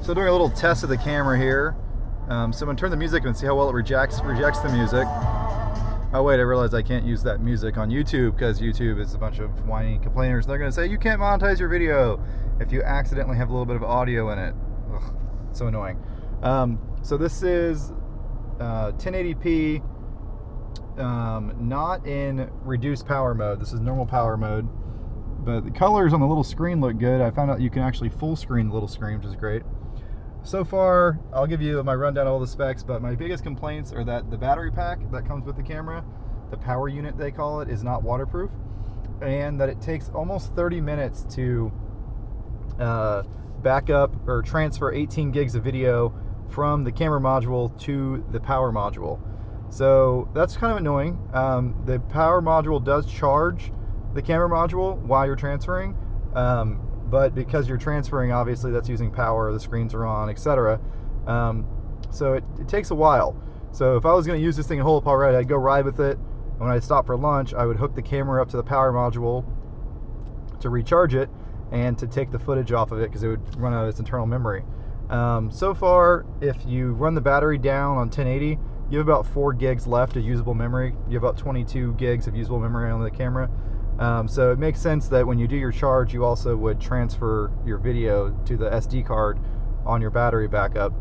So doing a little test of the camera here. So I'm gonna turn the music up and see how well it rejects the music. Oh wait, I realized I can't use that music on YouTube because YouTube is a bunch of whiny complainers. They're gonna say you can't monetize your video if you accidentally have a little bit of audio in it. Ugh, so annoying. So this is 1080p, not in reduced power mode. This is normal power mode. But the colors on the little screen look good. I found out you can actually full screen the little screen, which is great. So far, I'll give you my rundown of all the specs, but my biggest complaints are that the battery pack that comes with the camera, the power unit they call it, is not waterproof, and that it takes almost 30 minutes to back up or transfer 18 gigs of video from the camera module to the power module. So that's kind of annoying. The power module does charge the camera module while you're transferring, but because you're transferring, obviously that's using power, the screens are on, etc. So it takes a while. So if I was going to use this thing and hold it already, I'd go ride with it, and when I'd stop for lunch, I would hook the camera up to the power module to recharge it and to take the footage off of it because it would run out of its internal memory. So far, if you run the battery down on 1080, you have about 4 gigs left of usable memory. You have about 22 gigs of usable memory on the camera. So it makes sense that when you do your charge, you also would transfer your video to the SD card on your battery backup.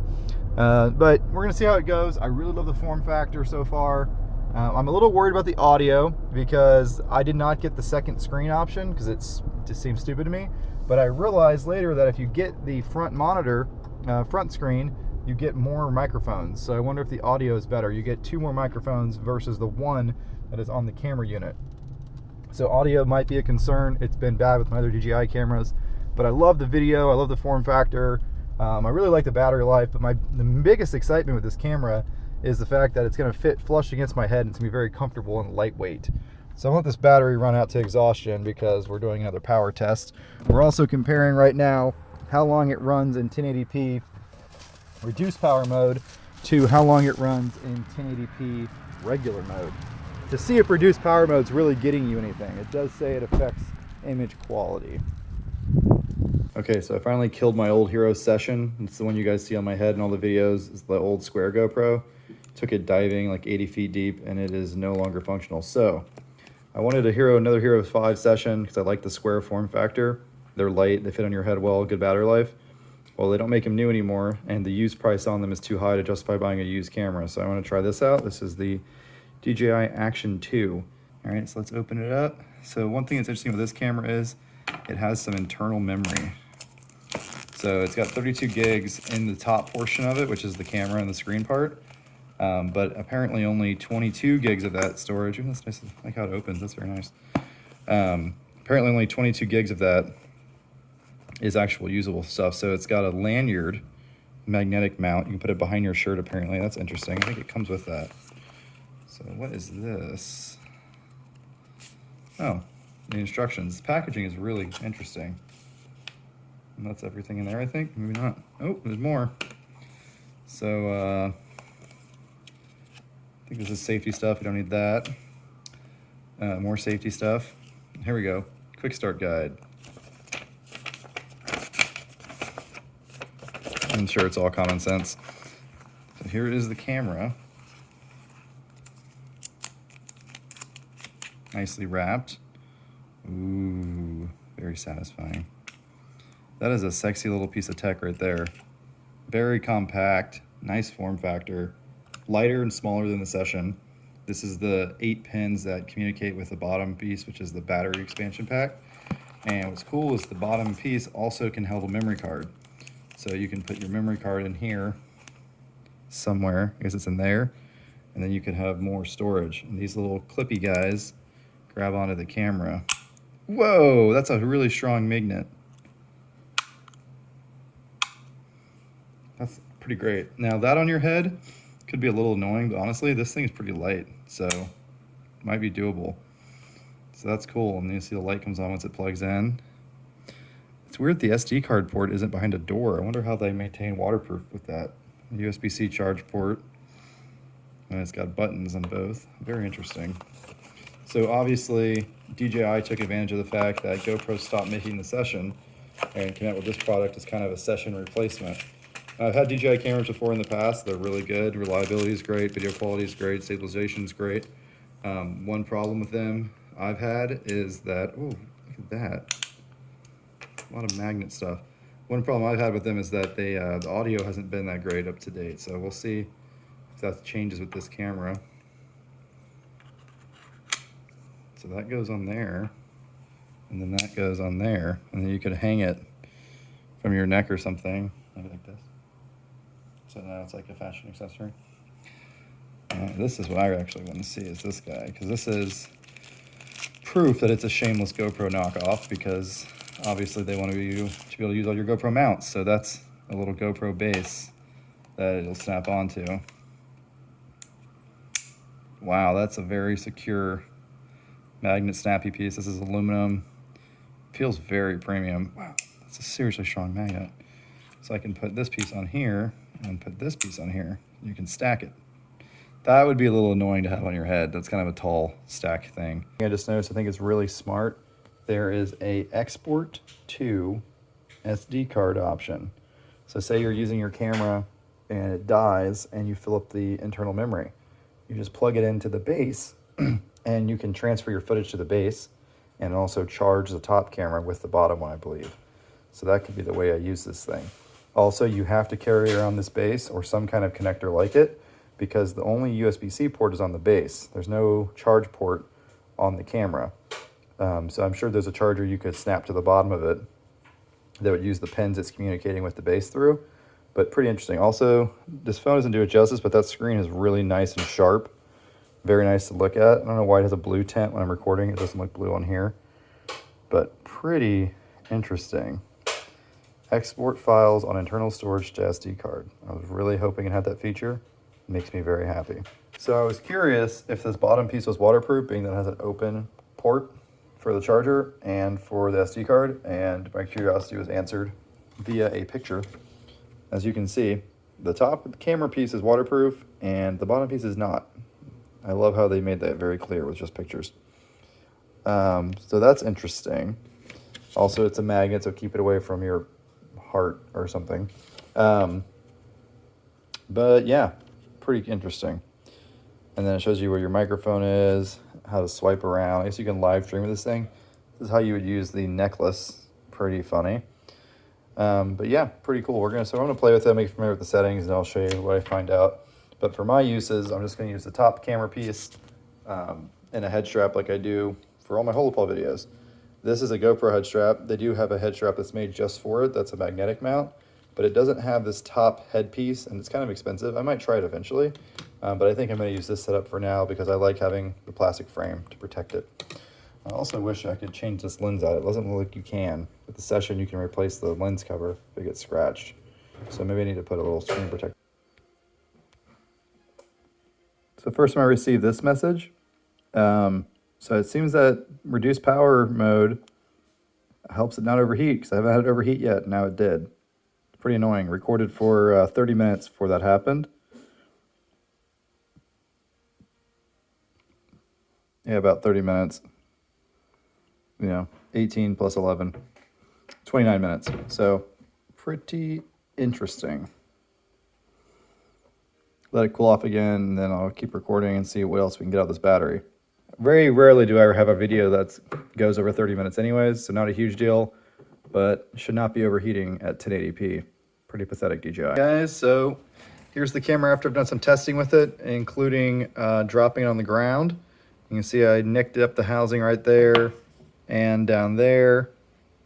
But we're gonna see how it goes. I really love the form factor so far. I'm a little worried about the audio because I did not get the second screen option because it just seems stupid to me. But I realized later that if you get the front monitor, front screen, you get more microphones. So I wonder if the audio is better. You get 2 more microphones versus the 1 that is on the camera unit. So audio might be a concern. It's been bad with my other DJI cameras, but I love the video. I love the form factor. I really like the battery life, but the biggest excitement with this camera is the fact that it's going to fit flush against my head and it's going to be very comfortable and lightweight. So I want this battery run out to exhaustion because we're doing another power test. We're also comparing right now how long it runs in 1080p reduced power mode to how long it runs in 1080p regular mode, to see if reduced power mode is really getting you anything. It does say it affects image quality. Okay, so I finally killed my old Hero Session. It's the one you guys see on my head in all the videos. It's the old square GoPro. Took it diving like 80 feet deep and it is no longer functional. So I wanted another Hero 5 Session because I like the square form factor. They're light, they fit on your head well, good battery life. Well, they don't make them new anymore and the used price on them is too high to justify buying a used camera. So I want to try this out. This is the DJI Action 2. All right, so let's open it up. So one thing that's interesting with this camera is it has some internal memory. So it's got 32 gigs in the top portion of it, which is the camera and the screen part. But apparently only 22 gigs of that storage. Ooh, that's nice. I like how it opens. That's very nice. Apparently only 22 gigs of that is actual usable stuff. So it's got a lanyard magnetic mount. You can put it behind your shirt apparently. That's interesting. I think it comes with that. So what is this? Oh, the instructions. Packaging is really interesting. And that's everything in there, I think. Maybe not. Oh, there's more. So I think this is safety stuff. We don't need that. More safety stuff. Here we go. Quick start guide. I'm sure it's all common sense. So here is the camera. Nicely wrapped. Ooh, very satisfying. That is a sexy little piece of tech right there. Very compact, nice form factor, lighter and smaller than the Session. This is the 8 pins that communicate with the bottom piece, which is the battery expansion pack. And what's cool is the bottom piece also can hold a memory card. So you can put your memory card in here somewhere, I guess it's in there, and then you could have more storage. And these little clippy guys grab onto the camera. Whoa, that's a really strong magnet. That's pretty great. Now that on your head could be a little annoying, but honestly, this thing is pretty light, so it might be doable. So that's cool, and you see the light comes on once it plugs in. It's weird the SD card port isn't behind a door. I wonder how they maintain waterproof with that. USB-C charge port, and it's got buttons on both. Very interesting. So obviously, DJI took advantage of the fact that GoPro stopped making the Session and came out with this product as kind of a Session replacement. I've had DJI cameras before in the past. They're really good. Reliability is great. Video quality is great. Stabilization is great. One problem with them I've had is that, oh, look at that. A lot of magnet stuff. One problem I've had with them is that the audio hasn't been that great up to date. So we'll see if that changes with this camera. So that goes on there, and then that goes on there, and then you could hang it from your neck or something, maybe like this. So now it's like a fashion accessory. This is what I actually want to see, is this guy, because this is proof that it's a shameless GoPro knockoff, because obviously they want you to be able to use all your GoPro mounts. So that's a little GoPro base that it'll snap onto. Wow, that's a very secure magnet snappy piece. This is aluminum. Feels very premium. Wow, that's a seriously strong magnet. So I can put this piece on here and put this piece on here. You can stack it. That would be a little annoying to have on your head. That's kind of a tall stack thing. I just noticed, I think it's really smart. There is a export to SD card option. So say you're using your camera and it dies and you fill up the internal memory. You just plug it into the base and you can transfer your footage to the base and also charge the top camera with the bottom one, I believe. So that could be the way I use this thing. Also, you have to carry around this base or some kind of connector like it, because the only USB-C port is on the base. There's no charge port on the camera. So I'm sure there's a charger you could snap to the bottom of it that would use the pins it's communicating with the base through, but pretty interesting. Also, this phone doesn't do it justice, but that screen is really nice and sharp. Very nice to look at. I don't know why it has a blue tint when I'm recording. It doesn't look blue on here, but pretty interesting. Export files on internal storage to SD card. I was really hoping it had that feature. It makes me very happy. So I was curious if this bottom piece was waterproof, being that it has an open port for the charger and for the SD card, and my curiosity was answered via a picture. As you can see, the top camera piece is waterproof and the bottom piece is not. I love how they made that very clear with just pictures. So that's interesting. Also, it's a magnet, so keep it away from your heart or something. But yeah, pretty interesting. And then it shows you where your microphone is, how to swipe around. I guess you can live stream with this thing. This is how you would use the necklace. Pretty funny. But yeah, pretty cool. So I'm gonna play with it, make familiar with the settings, and I'll show you what I find out. But for my uses, I'm just gonna use the top camera piece and a head strap like I do for all my holopole videos. This is a GoPro head strap. They do have a head strap that's made just for it. That's a magnetic mount, but it doesn't have this top head piece, and it's kind of expensive. I might try it eventually, but I think I'm gonna use this setup for now because I like having the plastic frame to protect it. I also wish I could change this lens out. It doesn't look like you can. With the Session, you can replace the lens cover if it gets scratched. So maybe I need to put a little screen protector. So first time I received this message, so it seems that reduced power mode helps it not overheat, because I haven't had it overheat yet. Now it did. Pretty annoying. Recorded for 30 minutes before that happened. Yeah, about 30 minutes. 18 plus 11, 29 minutes. So pretty interesting. Let it cool off again, and then I'll keep recording and see what else we can get out of this battery. Very rarely do I ever have a video that goes over 30 minutes anyways, so not a huge deal, but should not be overheating at 1080p. Pretty pathetic, DJI. Guys, so here's the camera after I've done some testing with it, including dropping it on the ground. You can see I nicked up the housing right there and down there.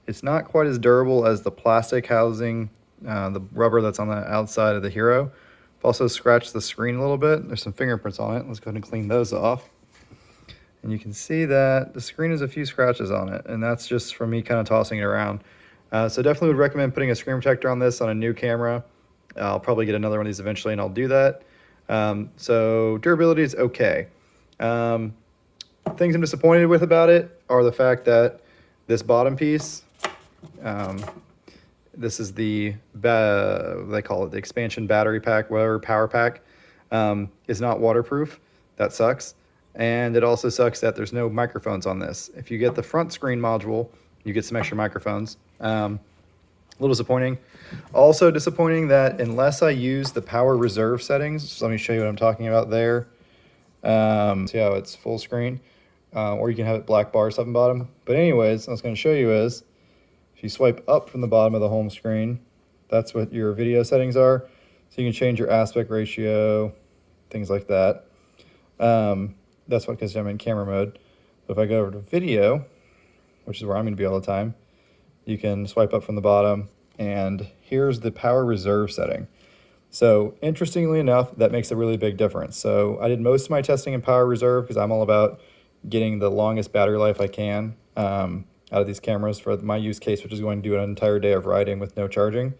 It's not quite as durable as the plastic housing, the rubber that's on the outside of the Hero. I've also scratched the screen a little bit. There's some fingerprints on it. Let's go ahead and clean those off. And you can see that the screen has a few scratches on it, and that's just from me kind of tossing it around. So definitely would recommend putting a screen protector on this on a new camera. I'll probably get another one of these eventually, and I'll do that. So durability is okay. Things I'm disappointed with about it are the fact that this bottom piece, this is the, they call it the expansion battery pack, whatever, power pack, is not waterproof. That sucks. And it also sucks that there's no microphones on this. If you get the front screen module, you get some extra microphones. little disappointing. Also disappointing that unless I use the power reserve settings, so let me show you what I'm talking about there. See how it's full screen, or you can have it black bar top and bottom. But anyways, what I was going to show you is, if you swipe up from the bottom of the home screen, that's what your video settings are. So you can change your aspect ratio, things like that. That's what, because I'm in camera mode. But if I go over to video, which is where I'm going to be all the time, you can swipe up from the bottom, and here's the power reserve setting. So interestingly enough, that makes a really big difference. So I did most of my testing in power reserve because I'm all about getting the longest battery life I can out of these cameras for my use case, which is going to do an entire day of riding with no charging.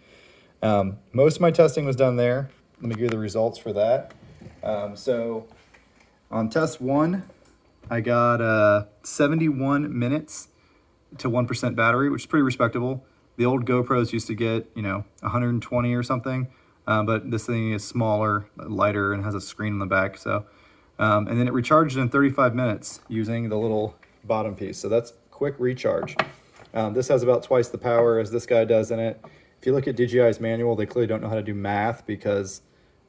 Most of my testing was done there. Let me give you the results for that. So on test 1, I got 71 minutes to 1% battery, which is pretty respectable. The old GoPros used to get, 120 or something, but this thing is smaller, lighter, and has a screen on the back. So, and then it recharged in 35 minutes using the little bottom piece. So that's quick recharge. This has about twice the power as this guy does in it. If you look at DJI's manual, they clearly don't know how to do math because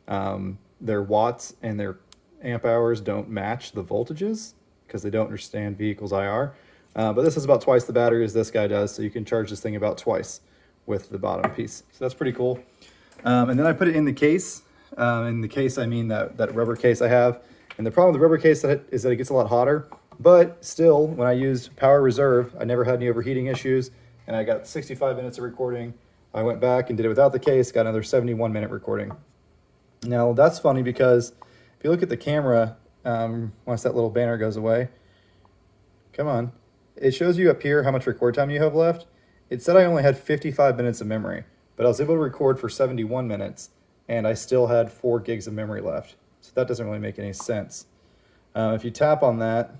their watts and their amp hours don't match the voltages because they don't understand V equals IR. But this is about twice the battery as this guy does, so you can charge this thing about twice with the bottom piece. So that's pretty cool. And then I put it in the case. In the case, I mean that rubber case I have. And the problem with the rubber case is that it gets a lot hotter. But still, when I used power reserve, I never had any overheating issues. And I got 65 minutes of recording. I went back and did it without the case, got another 71-minute recording. Now, that's funny because if you look at the camera, once that little banner goes away, come on. It shows you up here how much record time you have left. It said I only had 55 minutes of memory, but I was able to record for 71 minutes, and I still had 4 gigs of memory left. So that doesn't really make any sense. If you tap on that,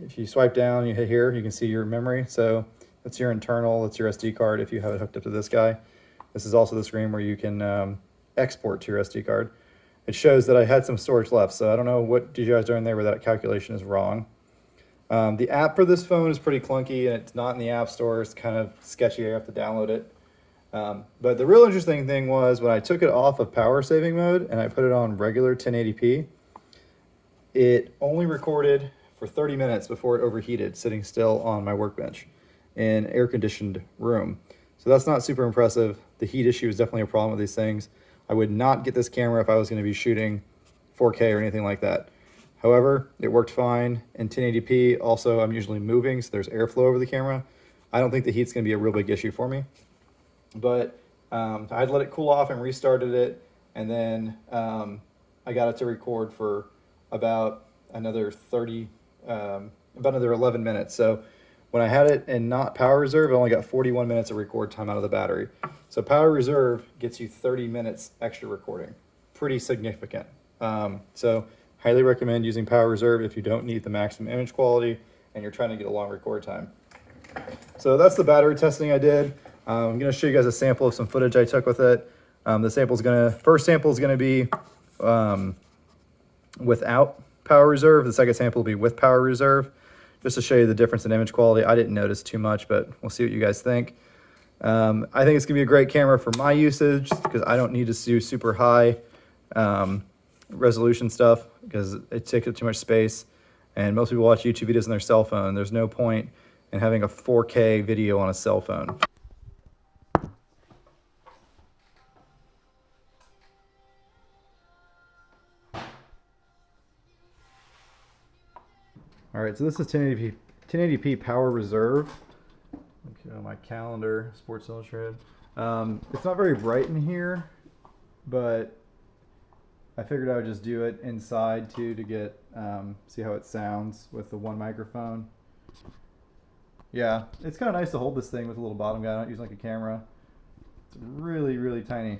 if you swipe down, you hit here, you can see your memory. So that's your internal, that's your SD card if you have it hooked up to this guy. This is also the screen where you can export to your SD card. It shows that I had some storage left, so I don't know what DJI is doing there where that calculation is wrong. The app for this phone is pretty clunky, and it's not in the App Store. It's kind of sketchy. I have to download it. But the real interesting thing was when I took it off of power saving mode and I put it on regular 1080p, it only recorded for 30 minutes before it overheated, sitting still on my workbench in an air-conditioned room. So that's not super impressive. The heat issue is definitely a problem with these things. I would not get this camera if I was going to be shooting 4K or anything like that. However, it worked fine in 1080p. Also, I'm usually moving, so there's airflow over the camera. I don't think the heat's going to be a real big issue for me. But I'd let it cool off and restarted it, and then I got it to record for about another 11 minutes. So when I had it in not power reserve, I only got 41 minutes of record time out of the battery. So power reserve gets you 30 minutes extra recording. Pretty significant. So highly recommend using power reserve if you don't need the maximum image quality and you're trying to get a long record time. So that's the battery testing I did. I'm going to show you guys a sample of some footage I took with it. The first sample is going to be without power reserve. The second sample will be with power reserve, just to show you the difference in image quality. I didn't notice too much, but we'll see what you guys think. I think it's going to be a great camera for my usage because I don't need to do super high resolution stuff because it takes up too much space. And most people watch YouTube videos on their cell phone. There's no point in having a 4K video on a cell phone. All right, so this is 1080p power reserve. Okay, my calendar, Sports Illustrated. It's not very bright in here, but I figured I would just do it inside too to get see how it sounds with the one microphone. Yeah, it's kind of nice to hold this thing with a little bottom guy. I don't use like a camera. It's really, really tiny.